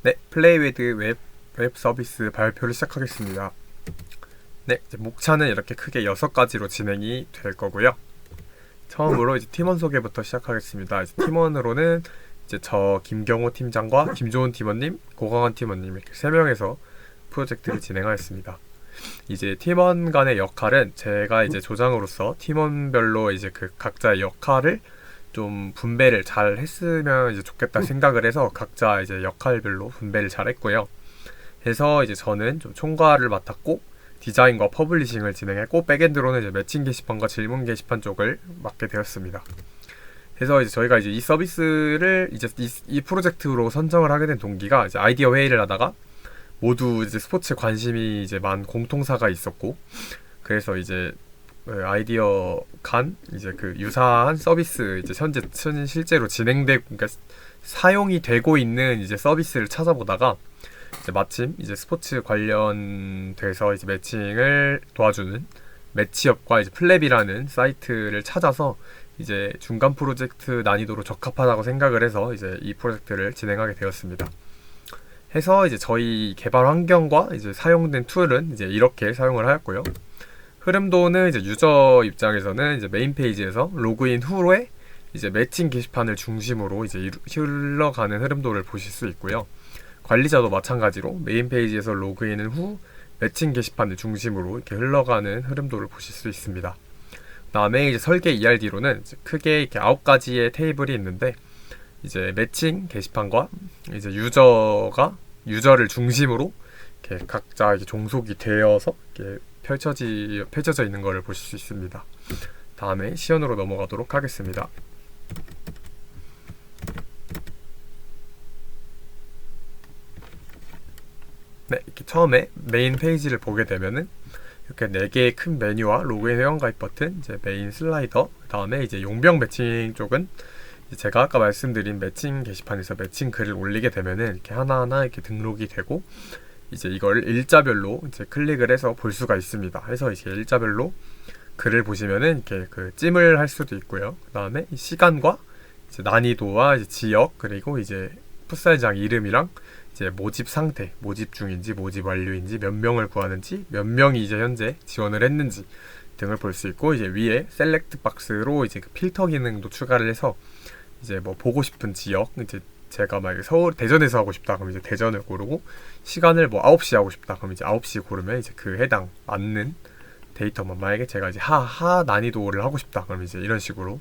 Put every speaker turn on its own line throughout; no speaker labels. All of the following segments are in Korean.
네, 플레이 위드 웹 서비스 발표를 시작하겠습니다. 네, 이제 목차는 이렇게 크게 6가지로 진행이 될 거고요. 처음으로 이제 팀원 소개부터 시작하겠습니다. 이제 팀원으로는 이제 저 김경호 팀장과 김조은 팀원님, 고강한 팀원님 이렇게 3명에서 프로젝트를 진행하였습니다. 이제 팀원 간의 역할은 제가 이제 조장으로서 팀원별로 이제 그 각자의 역할을 좀 분배를 잘 했으면 이제 좋겠다 생각을 해서 각자 이제 역할별로 분배를 잘 했고요. 해서 이제 저는 좀 총괄을 맡았고 디자인과 퍼블리싱을 진행했고 백엔드로는 이제 매칭 게시판과 질문 게시판 쪽을 맡게 되었습니다. 그래서 이제 저희가 이제 이 서비스를 이제 이 프로젝트로 선정을 하게 된 동기가 이제 아이디어 회의를 하다가 모두 이제 스포츠 관심이 이제 많은 공통사가 있었고 그래서 이제 아이디어 간 이제 그 유사한 서비스 이제 현재 실제로 진행되고 그러니까 사용이 되고 있는 이제 서비스를 찾아보다가 이제 마침 이제 스포츠 관련돼서 이제 매칭을 도와주는 매치업과 이제 플랩이라는 사이트를 찾아서 이제 중간 프로젝트 난이도로 적합하다고 생각을 해서 이제 이 프로젝트를 진행하게 되었습니다. 해서 이제 저희 개발 환경과 이제 사용된 툴은 이제 이렇게 사용을 하였고요. 흐름도는 이제 유저 입장에서는 이제 메인 페이지에서 로그인 후에 이제 매칭 게시판을 중심으로 이제 흘러가는 흐름도를 보실 수 있고요. 관리자도 마찬가지로 메인 페이지에서 로그인 후 매칭 게시판을 중심으로 이렇게 흘러가는 흐름도를 보실 수 있습니다. 다음에 이제 설계 ERD로는 이제 크게 이렇게 9가지의 테이블이 있는데 이제 매칭 게시판과 이제 유저를 중심으로 이렇게 각자 이렇게 종속이 되어서 이렇게 펼쳐져 있는 것을 보실 수 있습니다. 다음에 시연으로 넘어가도록 하겠습니다. 네, 이렇게 처음에 메인 페이지를 보게 되면은 이렇게 4개의 큰 메뉴와 로그인 회원가입 버튼, 이제 메인 슬라이더, 그 다음에 이제 용병 매칭 쪽은 제가 아까 말씀드린 매칭 게시판에서 매칭 글을 올리게 되면은 이렇게 하나하나 이렇게 등록이 되고 이제 이걸 일자별로 이제 클릭을 해서 볼 수가 있습니다. 해서 이제 일자별로 글을 보시면은 이렇게 그 찜을 할 수도 있고요. 그 다음에 시간과 이제 난이도와 이제 지역 그리고 이제 풋살장 이름이랑 이제 모집 상태, 모집 중인지 모집 완료인지 몇 명을 구하는지 몇 명이 이제 현재 지원을 했는지 등을 볼 수 있고 이제 위에 셀렉트 박스로 이제 그 필터 기능도 추가를 해서 이제 뭐 보고 싶은 지역 이제 제가 만약에 대전에서 하고 싶다 그럼 이제 대전을 고르고 시간을 뭐 9시 하고 싶다 그럼 이제 9시 고르면 이제 그 해당 맞는 데이터만 만약에 제가 이제 하 난이도를 하고 싶다 그럼 이제 이런 식으로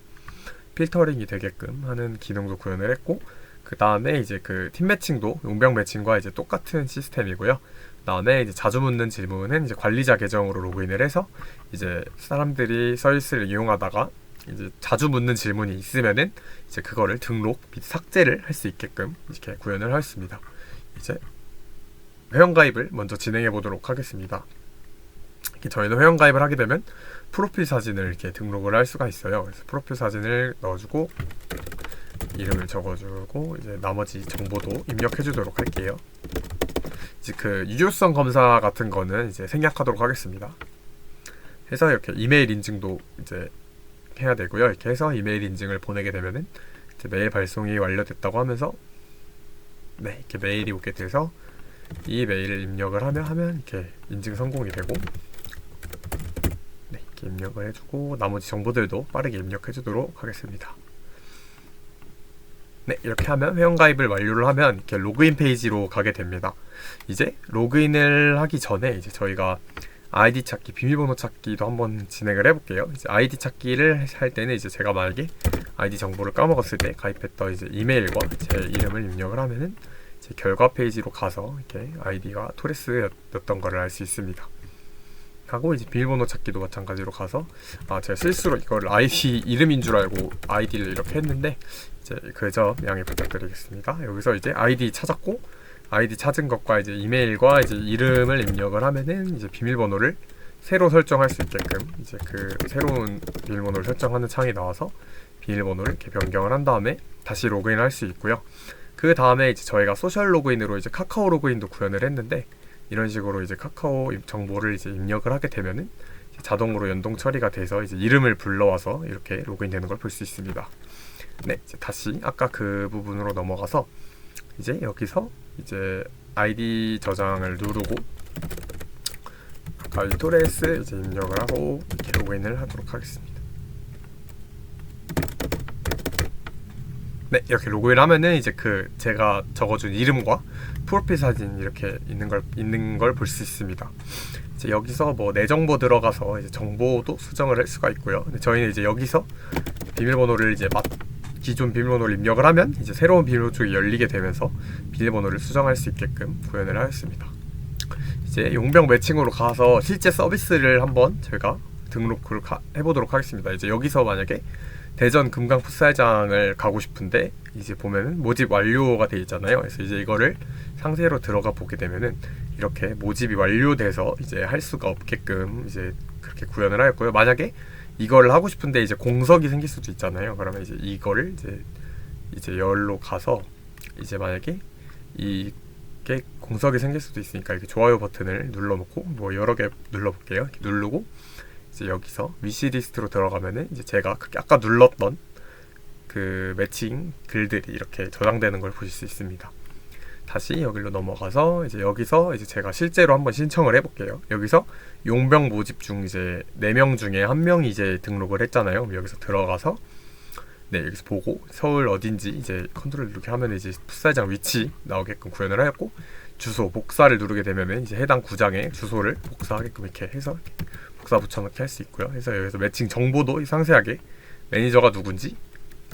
필터링이 되게끔 하는 기능도 구현을 했고 그 다음에 이제 그 팀 매칭도 용병 매칭과 이제 똑같은 시스템이고요. 그 다음에 이제 자주 묻는 질문은 이제 관리자 계정으로 로그인을 해서 이제 사람들이 서비스를 이용하다가 이제 자주 묻는 질문이 있으면은 이제 그거를 등록 및 삭제를 할 수 있게끔 이렇게 구현을 하였습니다. 이제 회원가입을 먼저 진행해 보도록 하겠습니다. 이렇게 저희는 회원가입을 하게 되면 프로필 사진을 이렇게 등록을 할 수가 있어요. 그래서 프로필 사진을 넣어주고 이름을 적어주고 이제 나머지 정보도 입력해주도록 할게요. 이제 그 유효성 검사 같은 거는 이제 생략하도록 하겠습니다. 해서 이렇게 이메일 인증도 이제 해야 되고요. 이렇게 해서 이메일 인증을 보내게 되면은 이제 메일 발송이 완료됐다고 하면서 네 이렇게 메일이 오게 돼서 이 메일을 입력을 하면 이렇게 인증 성공이 되고 네 이렇게 입력을 해주고 나머지 정보들도 빠르게 입력해주도록 하겠습니다. 네, 이렇게 하면 회원가입을 완료를 하면 이렇게 로그인 페이지로 가게 됩니다. 이제 로그인을 하기 전에 이제 저희가 아이디 찾기, 비밀번호 찾기도 한번 진행을 해볼게요. 이제 아이디 찾기를 할 때는 이제 제가 만약에 아이디 정보를 까먹었을 때 가입했던 이제 이메일과 제 이름을 입력을 하면은 이제 결과 페이지로 가서 이렇게 아이디가 토레스였던 거를 알 수 있습니다. 하고 이제 비밀번호 찾기도 마찬가지로 가서 제가 실수로 이걸 아이디 이름인 줄 알고 아이디를 이렇게 했는데 이제 그 점 양해 부탁드리겠습니다. 여기서 이제 아이디 찾았고 아이디 찾은 것과 이제 이메일과 이제 이름을 입력을 하면은 이제 비밀번호를 새로 설정할 수 있게끔 이제 그 새로운 비밀번호를 설정하는 창이 나와서 비밀번호를 이렇게 변경을 한 다음에 다시 로그인할 수 있고요. 그 다음에 이제 저희가 소셜 로그인으로 이제 카카오 로그인도 구현을 했는데 이런 식으로 이제 카카오 정보를 이제 입력을 하게 되면은 자동으로 연동 처리가 돼서 이제 이름을 불러와서 이렇게 로그인 되는 걸 볼 수 있습니다. 네, 이제 다시 아까 그 부분으로 넘어가서 이제 여기서 이제 아이디 저장을 누르고 아까 토레스 이제 입력을 하고 이렇게 로그인을 하도록 하겠습니다. 네, 이렇게 로그인 하면은 이제 그 제가 적어준 이름과 프로필 사진 이렇게 있는 걸 볼 수 있습니다. 이제 여기서 뭐 내 정보 들어가서 이제 정보도 수정을 할 수가 있고요. 근데 저희는 이제 여기서 비밀번호를 이제 기존 비밀번호를 입력을 하면 이제 새로운 비밀번호 쪽이 열리게 되면서 비밀번호를 수정할 수 있게끔 구현을 하였습니다. 이제 용병 매칭으로 가서 실제 서비스를 한번 저희가 등록을 해보도록 하겠습니다. 이제 여기서 만약에 대전 금강 풋살장을 가고 싶은데 이제 보면은 모집 완료가 돼 있잖아요. 그래서 이제 이거를 상세로 들어가 보게 되면은 이렇게 모집이 완료돼서 이제 할 수가 없게끔 이제 그렇게 구현을 하였고요. 만약에 이걸 하고 싶은데 이제 공석이 생길 수도 있잖아요. 그러면 이제 이거를 이제 열로 가서 이제 만약에 이게 공석이 생길 수도 있으니까 이렇게 좋아요 버튼을 눌러놓고 뭐 여러 개 눌러볼게요. 이렇게 누르고 이제 여기서 위시리스트로 들어가면은 이제 제가 아까 눌렀던 그 매칭 글들이 이렇게 저장되는 걸 보실 수 있습니다. 다시 여기로 넘어가서 이제 여기서 이제 제가 실제로 한번 신청을 해볼게요. 여기서 용병 모집 중 이제 4명 중에 1명이 이제 등록을 했잖아요. 여기서 들어가서 네, 여기서 보고 서울 어딘지 이제 컨트롤 이렇게 하면 이제 풋살장 위치 나오게끔 구현을 하였고 주소 복사를 누르게 되면은 이제 해당 구장의 주소를 복사하게끔 이렇게 해서 이렇게 복사 붙여넣기 할 수 있고요. 그래서 여기서 매칭 정보도 상세하게 매니저가 누군지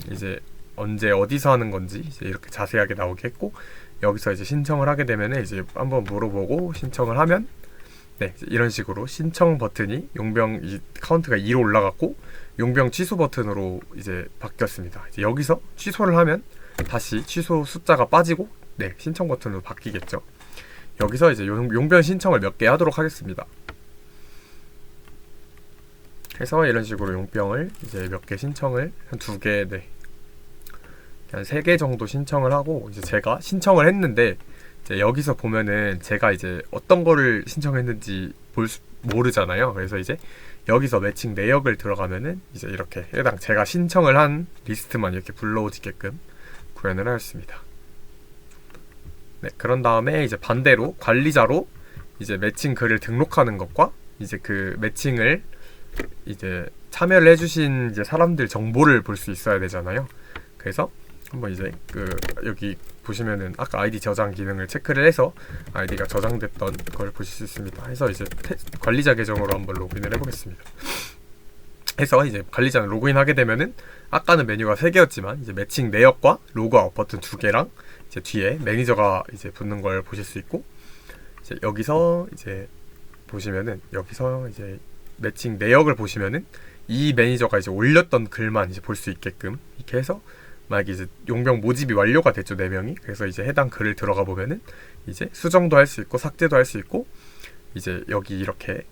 이제 언제 어디서 하는 건지 이제 이렇게 자세하게 나오게 했고 여기서 이제 신청을 하게 되면은 이제 한번 물어보고 신청을 하면 네, 이런 식으로 신청 버튼이 용병 카운트가 2로 올라갔고 용병 취소 버튼으로 이제 바뀌었습니다. 이제 여기서 취소를 하면 다시 취소 숫자가 빠지고 네, 신청 버튼으로 바뀌겠죠. 여기서 이제 용병 신청을 몇 개 하도록 하겠습니다. 그래서 이런 식으로 용병을 이제 몇 개 신청을 한 2개, 네, 한 3개 정도 신청을 하고 이제 제가 신청을 했는데 이제 여기서 보면은 제가 이제 어떤 거를 신청했는지 모르잖아요. 그래서 이제 여기서 매칭 내역을 들어가면은 이제 이렇게 해당 제가 신청을 한 리스트만 이렇게 불러오게끔 구현을 하였습니다. 네, 그런 다음에 이제 반대로 관리자로 이제 매칭 글을 등록하는 것과 이제 그 매칭을 이제 참여를 해주신 이제 사람들 정보를 볼 수 있어야 되잖아요. 그래서 한번 이제 여기 보시면은 아까 아이디 저장 기능을 체크를 해서 아이디가 저장됐던 걸 보실 수 있습니다. 해서 이제 관리자 계정으로 한번 로그인을 해보겠습니다. 해서 이제 관리자는 로그인하게 되면은 아까는 메뉴가 3개였지만 이제 매칭 내역과 로그아웃 버튼 2개랑 이제 뒤에 매니저가 이제 붙는 걸 보실 수 있고 이제 여기서 이제 보시면은 여기서 이제 매칭 내역을 보시면은 이 매니저가 이제 올렸던 글만 이제 볼 수 있게끔 이렇게 해서 만약에 이제 용병 모집이 완료가 됐죠 4명이. 그래서 이제 해당 글을 들어가 보면은 이제 수정도 할 수 있고 삭제도 할 수 있고 이제 여기 이렇게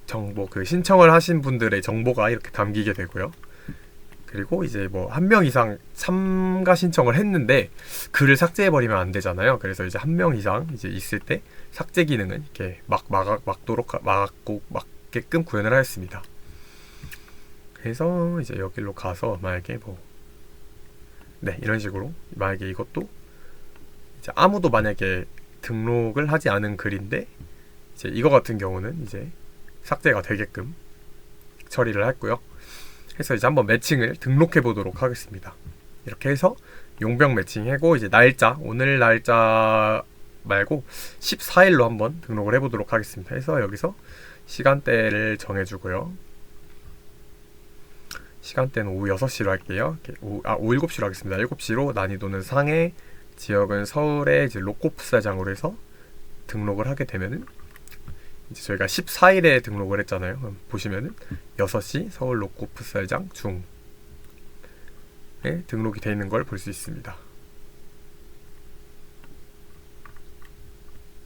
정보 그 신청을 하신 분들의 정보가 이렇게 담기게 되고요. 그리고 이제 뭐 1명 이상 참가 신청을 했는데 글을 삭제해 버리면 안 되잖아요. 그래서 이제 1명 이상 이제 있을 때 삭제 기능은 이렇게 막게끔 구현을 하였습니다. 그래서 이제 여기로 가서 만약에 네, 이런 식으로 만약에 이것도 이제 아무도 만약에 등록을 하지 않은 글인데 이제 이거 같은 경우는 이제 삭제가 되게끔 처리를 했고요. 그래서 이제 한번 매칭을 등록해 보도록 하겠습니다. 이렇게 해서 용병 매칭하고 이제 날짜 오늘 날짜 말고 14일로 한번 등록을 해 보도록 하겠습니다. 그래서 여기서 시간대를 정해주고요. 시간대는 오후 6시로 할게요. 오후 7시로 하겠습니다. 7시로 난이도는 상해, 지역은 서울의 이제 로코풋살장으로 해서 등록을 하게 되면은 이제 저희가 14일에 등록을 했잖아요. 그럼 보시면은 6시 서울 로코풋살장 중에 등록이 되어 있는 걸 볼 수 있습니다.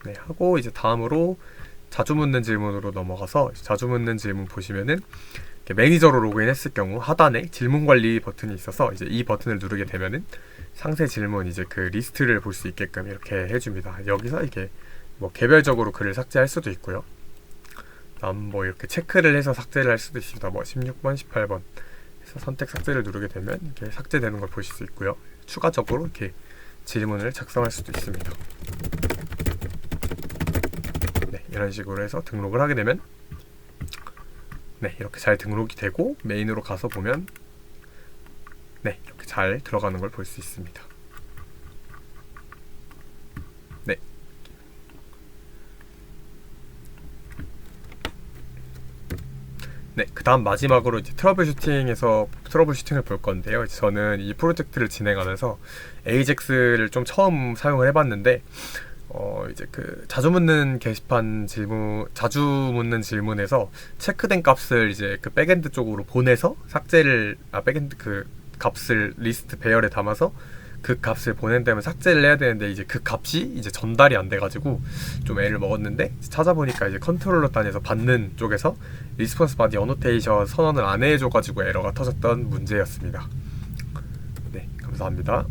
네, 하고 이제 다음으로 자주 묻는 질문으로 넘어가서 자주 묻는 질문 보시면은 매니저로 로그인했을 경우 하단에 질문 관리 버튼이 있어서 이제 이 버튼을 누르게 되면은 상세 질문 이제 그 리스트를 볼 수 있게끔 이렇게 해줍니다. 여기서 이게 뭐 개별적으로 글을 삭제할 수도 있고요. 다음 뭐 이렇게 체크를 해서 삭제를 할 수도 있습니다. 뭐 16번, 18번 해서 선택 삭제를 누르게 되면 이렇게 삭제되는 걸 보실 수 있고요. 추가적으로 이렇게 질문을 작성할 수도 있습니다. 네, 이런 식으로 해서 등록을 하게 되면 네, 이렇게 잘 등록이 되고 메인으로 가서 보면 네, 이렇게 잘 들어가는 걸 볼 수 있습니다. 네. 네, 그 다음 마지막으로 이제 트러블 슈팅을 볼 건데요. 이제 저는 이 프로젝트를 진행하면서 AJAX를 좀 처음 사용을 해봤는데, 이제 그 자주 묻는 질문에서 체크된 값을 이제 그 백엔드 쪽으로 보내서 백엔드 그 값을 리스트 배열에 담아서 그 값을 보낸 다음에 삭제를 해야 되는데 이제 그 값이 이제 전달이 안 돼가지고 좀 애를 먹었는데, 찾아보니까 이제 컨트롤러 단에서 받는 쪽에서 리스폰스 바디 어노테이션 선언을 안 해줘가지고 에러가 터졌던 문제였습니다. 네, 감사합니다.